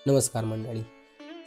नमस्कार मंडळी.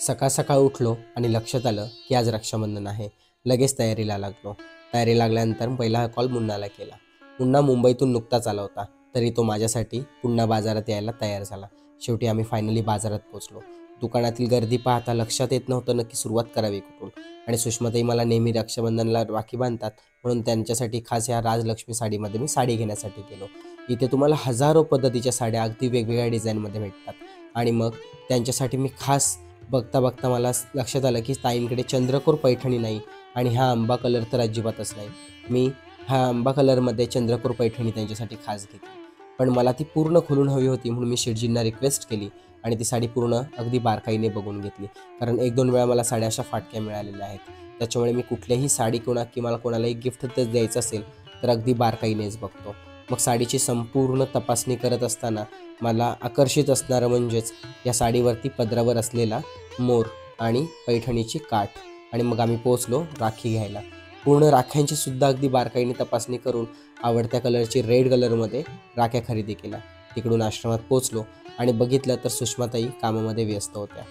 सकाळ सकाळ उठलो आणि लक्षात आलं की आज रक्षाबंधन आहे. लगेच तयारीला लागलो. तयारी लागल्यानंतर पहिला कॉल मुन्नाला केला. मुन्ना मुंबईतून नुकताच आला होता, तरी तो माझ्यासाठी पुन्हा बाजारात यायला तयार झाला. शेवटी आम्ही फायनली बाजारात पोचलो. दुकानातील गर्दी पाहता लक्षात येत नव्हतं नक्की सुरुवात करावी कुठून. आणि सुषमाताई मला नेहमी रक्षाबंधनला राखी बांधतात, म्हणून त्यांच्यासाठी खास या राजलक्ष्मी साडीमध्ये मी साडी घेण्यासाठी गेलो. इथे तुम्हाला हजारो पद्धतीच्या साड्या अगदी वेगवेगळ्या डिझाईनमध्ये भेटतात. आणि मग त्यांच्यासाठी मी खास बघता बघता मला लक्षात आलं की ताईंकडे चंद्रकोर पैठणी नाही आणि हा आंबा कलर तर अजिबातच नाही. मी हा आंबा कलरमध्ये चंद्रकोर पैठणी त्यांच्यासाठी खास घेतली. पण मला ती पूर्ण खोलून हवी होती, म्हणून मी शेटजींना रिक्वेस्ट केली आणि ती साडी पूर्ण अगदी बारकाईने बघून घेतली. कारण 1-2 वेळा मला साड्या अशा फाटक्या मिळालेल्या आहेत. त्याच्यामुळे मी कुठल्याही साडी मला कोणालाही गिफ्ट तर द्यायचं असेल तर अगदी बारकाईनेच बघतो. मग साडीची संपूर्ण तपासणी करत असताना मला आकर्षित असणारं म्हणजेच या साडीवरती पदरावर असलेला मोर आणि पैठणीची काठ. आणि मग आम्ही पोचलो राखी घ्यायला. पूर्ण राख्यांची सुद्धा अगदी बारकाईने तपासणी करून आवडत्या कलरची रेड कलरमध्ये राख्या खरेदी केल्या. तिकडून आश्रमात पोचलो आणि बघितलं तर सुषमाताई कामामध्ये व्यस्त होत्या.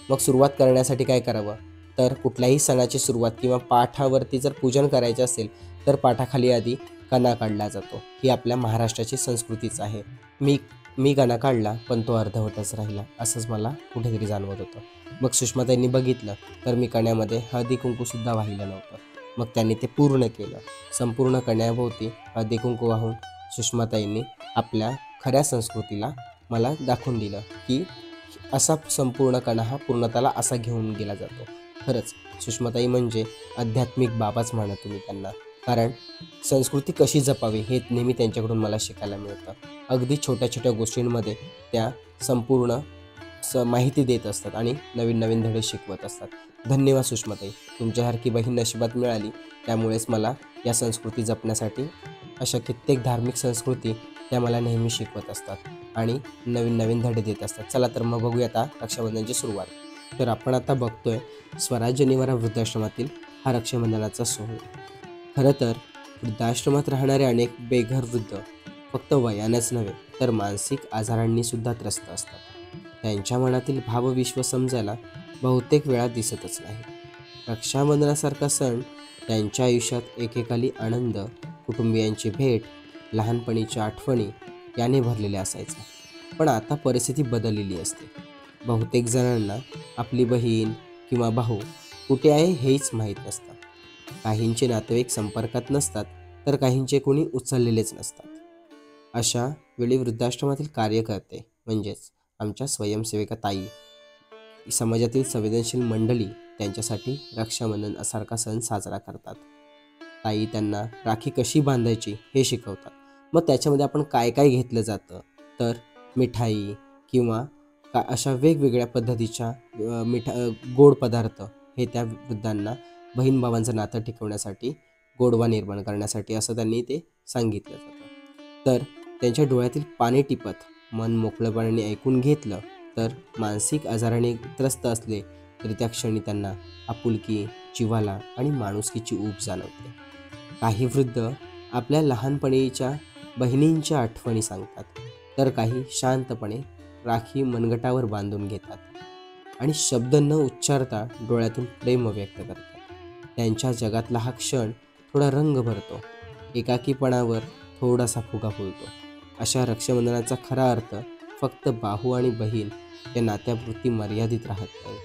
मग सुरुवात करण्यासाठी काय करावं, तर कुठल्याही सणाची सुरुवात किंवा पाठावरती जर पूजन करायचे असेल तर पाठाखाली आधी कणा काढला जातो. ही आपल्या महाराष्ट्राची संस्कृतीच आहे. मी मी कणा काढला, पण तो अर्धवटच राहिला असंच मला कुठेतरी जाणवत होतं. मग सुषमाताईंनी बघितलं तर मी कण्यामध्ये हळदी कुंकूसुद्धा वाहिलं नव्हतं. मग त्यांनी ते पूर्ण केलं. संपूर्ण कण्याभोवती हळदी कुंकू वाहून सुषमाताईंनी आपल्या खऱ्या संस्कृतीला मला दाखवून दिलं की असा संपूर्ण कणा हा पूर्णताला असा घेऊन गेला जातो. खरंच सुषमाताई म्हणजे आध्यात्मिक बाबाच म्हणा तुम्ही त्यांना. कारण संस्कृती कशी जपावी हे नेहमी त्यांच्याकडून मला शिकायला मिळतं. अगदी छोट्या छोट्या गोष्टींमध्ये त्या संपूर्ण माहिती देत असतात आणि नवीन नवीन धडे शिकवत असतात. धन्यवाद सुषमाताई, तुमच्यासारखी बहीण नशिबात मिळाली. त्यामुळेच मला या संस्कृती जपण्यासाठी अशा कित्येक धार्मिक संस्कृती त्या मला नेहमी शिकवत असतात आणि नवीन नवीन धडे देत असतात. चला तर मग बघूया आता रक्षाबंधनाची सुरुवात. तर आपण आता बघतोय स्वराज्य निवारा वृद्धाश्रमातील हा रक्षाबंधनाचा सोहळा. खरं तर वृद्धाश्रमात राहणारे अनेक बेघर वृद्ध फक्त वयानेच नव्हे तर मानसिक आजारांनी सुद्धा त्रस्त असतात. त्यांच्या मनातील भावविश्व समजायला बहुतेक वेळा दिसतच नाही. रक्षाबंधनासारखा सण त्यांच्या आयुष्यात एकेकाली आनंद, कुटुंबियांची भेट, लहानपणीच्या आठवणी याने भरलेले असायचे. पण आता परिस्थिती बदललेली असते. बहुतेक जणांना आपली बहीण किंवा भाऊ कुठे आहे हेच माहीत नसतं. काहींचे नातेवाईक संपर्कात नसतात तर काहींचे कोणी उचललेलेच नसतात. अशा वेळी वृद्धाश्रमातील कार्यकर्ते म्हणजेच आमच्या स्वयंसेविका ताई, समाजातील संवेदनशील मंडळी त्यांच्यासाठी रक्षाबंधन सारखा सण साजरा करतात. ताई त्यांना राखी कशी बांधायची हे शिकवतात. मग त्याच्यामध्ये आपण काय काय घेतलं जातं, तर मिठाई किंवा अशा वेगवेगळ्या पद्धतीच्या गोड पदार्थ हे त्या वृद्धांना बहीण भावांचं नातं टिकवण्यासाठी, गोडवा निर्माण करण्यासाठी असं त्यांनी ते सांगितलं जातं. तर त्यांच्या डोळ्यातील पाणी टिपत मन मोकळेपणाने ऐकून घेतलं तर मानसिक आजाराने त्रस्त असले तरी त्या क्षणी त्यांना आपुलकी, जिव्हाळा आणि माणुसकीची ऊब जाणवते. काही वृद्ध आपल्या लहानपणीच्या बहिणींच्या आठवणी सांगतात, तर काही शांतपणे राखी मनगटावर बांधून घेतात आणि शब्द न उच्चारता डोळ्यातून प्रेम व्यक्त करतात. त्यांच्या जगातला हा क्षण थोडा रंग भरतो, एकाकीपणावर थोडासा फुगा फुलतो. अशा रक्षाबंधनाचा खरा अर्थ फक्त भाऊ आणि बहीण या नात्यापुरती मर्यादित राहत नाही,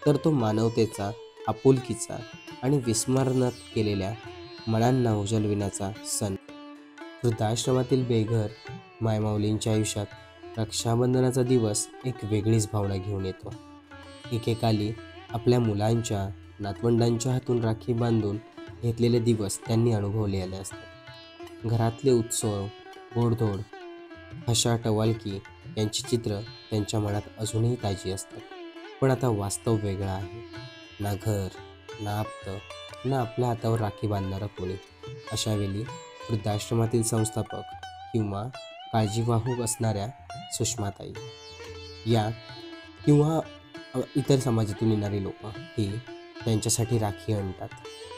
तर तो मानवतेचा, आपुलकीचा आणि विस्मरणात केलेल्या मनांना उजळविण्याचा सण. वृद्धाश्रमातील बेघर मायमाऊलींच्या आयुष्यात रक्षाबंधनाचा दिवस एक वेगळीच भावना घेऊन येतो. एकेकाली आपल्या मुलांच्या, नातवंडांच्या हातून राखी बांधून घेतलेले दिवस त्यांनी अनुभवलेले असतात. घरातले उत्सव, गोडधोड, हशा टवालकी यांची चित्र त्यांच्या मनात अजूनही ताजी असतात. पण आता वास्तव वेगळं आहे. ना घर, ना आप्त, ना आपल्या हातावर राखी बांधणारं कोणी. अशावेळी वृद्धाश्रमातील संस्थापक किंवा काळजीवाहू असणाऱ्या सुषमाताई या किंवा इतर समाजातून येणारी लोक ही त्यांच्यासाठी राखी आणतात.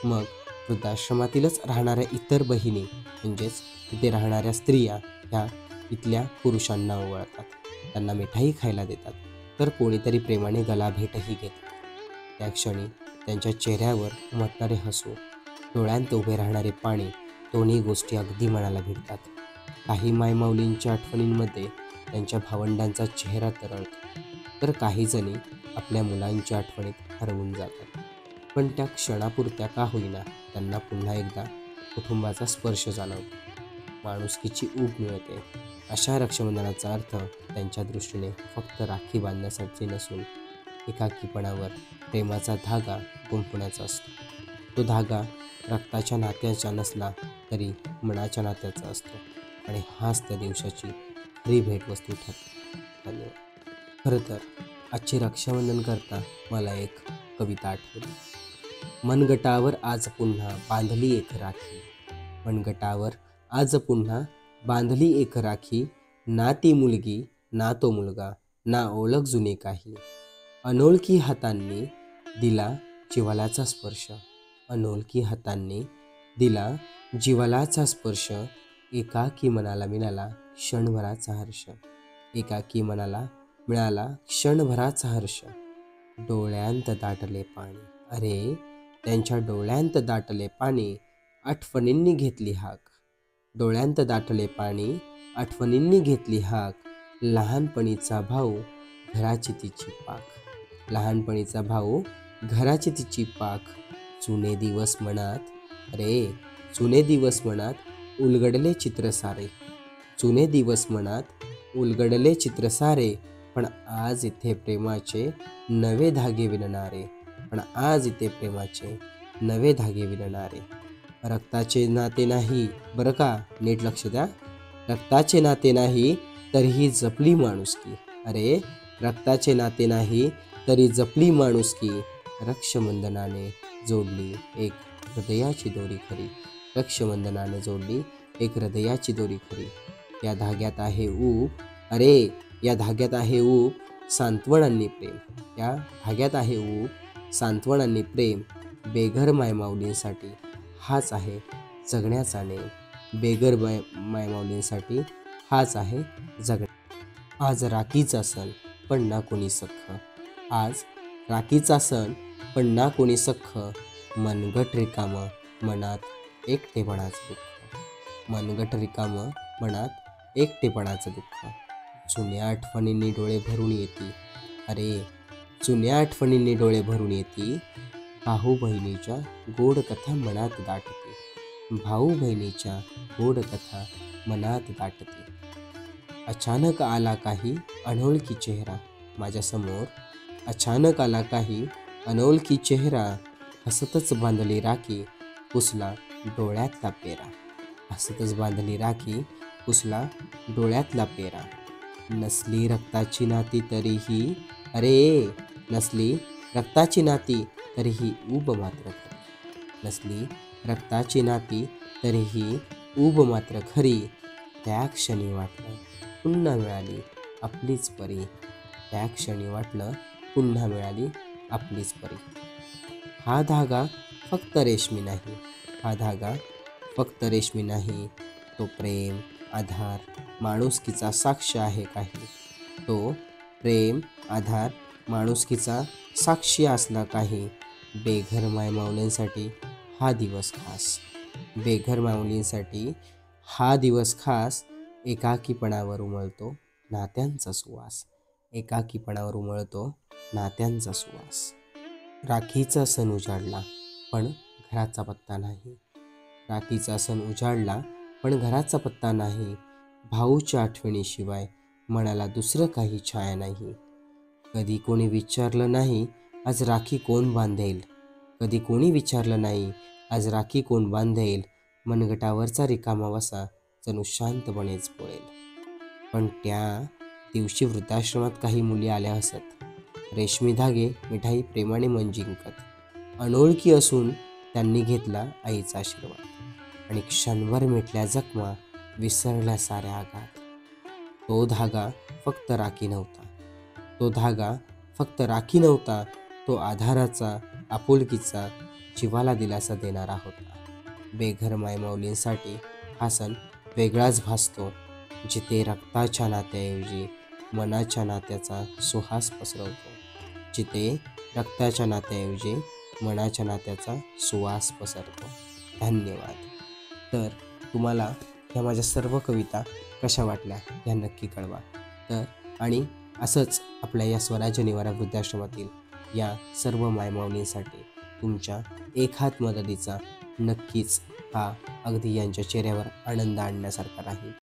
मग वृद्धाश्रमातीलच राहणाऱ्या इतर बहिणी म्हणजेच तिथे राहणाऱ्या स्त्रिया ह्या इथल्या पुरुषांना ओवाळतात, त्यांना मिठाई खायला देतात तर कोणीतरी प्रेमाने गला भेटही घेत. त्या क्षणी त्यांच्या चेहऱ्यावर उमटणारे हसू, डोळ्यांत उभे राहणारे पाणी, दोन्ही गोष्टी अगदी मनाला भिडतात. काही मायमाऊलींच्या आठवणींमध्ये त्यांच्या भावंडांचा चेहरा तरळतो, तर काही जणी आपल्या मुलांच्या आठवणीत हरवून जातात. पण त्या क्षणापुरत्या का होईना त्यांना पुन्हा एकदा कुटुंबाचा स्पर्श जाणवतो, माणुसकीची ऊब मिळते. अशा रक्षाबंधनाचा अर्थ त्यांच्या दृष्टीने फक्त राखी बांधण्यासाठी नसून एकाकीपणावर प्रेमाचा धागा गुंफण्याचा असतो. तो धागा रक्ताच्या नात्याचा नसला तरी मनाच्या नात्याचा असतो आणि हाच त्या दिवसाची खरी भेटवस्तू ठरते. धन्यवाद. खरं तर आजचे रक्षाबंधन करता मला एक कविता आठवली. मनगटावर आज पुन्हा बांधली एक राखी, मनगटावर आज पुन्हा बांधली एक राखी, ना ती मुलगी ना तो मुलगा, ना ओळख जुनी काही. अनोळखी हातांनी दिला जिव्हाळ्याचा स्पर्श, अनोळखी हातांनी दिला जिव्हाळ्याचा स्पर्श, एकाकी मनाला मिळाला क्षणभराचा हर्ष, एकाकी मनाला मिळाला क्षणभराचा हर्ष. डोळ्यांत दाटले पाणी, अरे त्यांच्या डोळ्यांत दाटले पाणी, आठवणींनी घेतली हाक, डोळ्यांत दाटले पाणी, आठवणींनी घेतली हाक. लहानपणीचा भाऊ घराची तिची पाख, लहानपणीचा भाऊ घराची तिची पाख. जुने दिवस मनात, अरे जुने दिवस मनात उलगडले चित्र सारे, जुने दिवस मनात उलगडले चित्र सारे. पण आज इथे प्रेमाचे नवे धागे विणणारे, पण आज इथे प्रेमाचे नवे धागे विणणारे. रक्ताचे नाते नाही बरं का, नीट लक्ष द्या, रक्ताचे नाते नाही तरीही जपली माणुसकी, अरे रक्ताचे नाते नाही तरी जपली माणुसकी. रक्षाबंधनाने जोडली एक हृदयाची दोरी खरी, रक्षाबंधनाने जोडली एक हृदयाची दोरी खरी. या धाग्यात आहे ऊब, अरे या धाग्यात आहे ऊब सांत्वनांनी प्रेम, या धाग्यात आहे ऊब सांत्वनांनी प्रेम. बेघर मायमाऊलींसाठी हाच आहे जगण्याचा नेम, बेघर मायमाऊलींसाठी हाच आहे जगण्या. आज राखीचा सण पण ना कोणी सख्ख, आज राखीचा सण पण ना कोणी सख्ख. मनगट रिकामं मनात एकटेपणाचं दुःख, मनगट रिकामं मनात एकटेपणाचं दुःख. जुन्या आठवणींनी डोळे भरून येती, अरे जुन्या आठवणींनी डोळे भरून येती. भाऊ बहिणीच्या गोड कथा मनात दाटते, भाऊ बहिणीच्या गोड कथा मनात दाटते. अचानक आला काही अनोळखी चेहरा माझ्यासमोर, अचानक आला काही अनोळखी चेहरा. हसतच बांधली राखी पुसला डोळ्यातला पेरा, हसतच बांधली राखी पुसला डोळ्यातला पेरा. नसली रक्ताची नाती तरीही, अरे नसली रक्ताची नाती तरीही ऊब मात्र खरी, नसली रक्ताची नाती तरीही ऊब मात्र खरी. त्या क्षणी वाटलं पुन्हा मिळाली आपलीच परी, त्या क्षणी वाटलं पुन्हा मिळाली आपलीच परी. हा धागा फक्त रेशमी नाही, हा धागा फक्त रेशमी नाही, तो प्रेम आधार माणुसकीचा साक्ष आहे काही, तो प्रेम आधार माणुसकीचा साक्षी असला काही. बेघर मायमाऊलींसाठी हा दिवस खास, बेघर माऊलींसाठी हा दिवस खास. एकाकीपणावर उमळतो नात्यांचा सुवास, एकाकीपणावर उमळतो नात्यांचा सुवास. राखीचा सण उजाडला पण घराचा पत्ता नाही, राखीचा सण उजाडला पण घराचा पत्ता नाही. भाऊच्या आठवणीशिवाय मनाला दुसरं काही छाया नाही. कधी कोणी विचारलं नाही आज राखी कोण बांधेल, कधी कोणी विचारलं नाही आज राखी कोण बांधेल. मनगटावरचा रिकामा वसा जणू शांतपणेच पोळेल. पण त्या दिवशी वृद्धाश्रमात काही मुली आल्या हसत, रेशमी धागे मिठाई प्रेमाने मन जिंकत. अनोळखी असून त्यांनी घेतला आईचा आशीर्वाद आणि क्षणभर मिटल्या जखमा, विसरल्या साऱ्या आघात. तो धागा फक्त राखी नव्हता, तो धागा फक्त राखी नव्हता, तो आधाराचा आपुलकीचा जीवाला दिलासा देणारा होता. बेघर मायमाऊलींसाठी हा सण वेगळाच भासतो, जिथे रक्ताच्या नात्याऐवजी मनाच्या नात्याचा सुहास पसरवतो. जिथे रक्ताच्या नात्याऐवजी मनाच्या नात्याचा सुवास पसरतो. धन्यवाद. तर तुम्हाला ह्या माझ्या सर्व कविता कशा वाटल्या ह्या नक्की कळवा. तर आणि असंच आपल्या या स्वराज्य निवारा वृद्धाश्रमातील या सर्व मायमाऊलींसाठी तुमच्या एक हात मदतीचा नक्कीच हा अगदी यांच्या चेहऱ्यावर आनंद आणण्यासारखा राहील.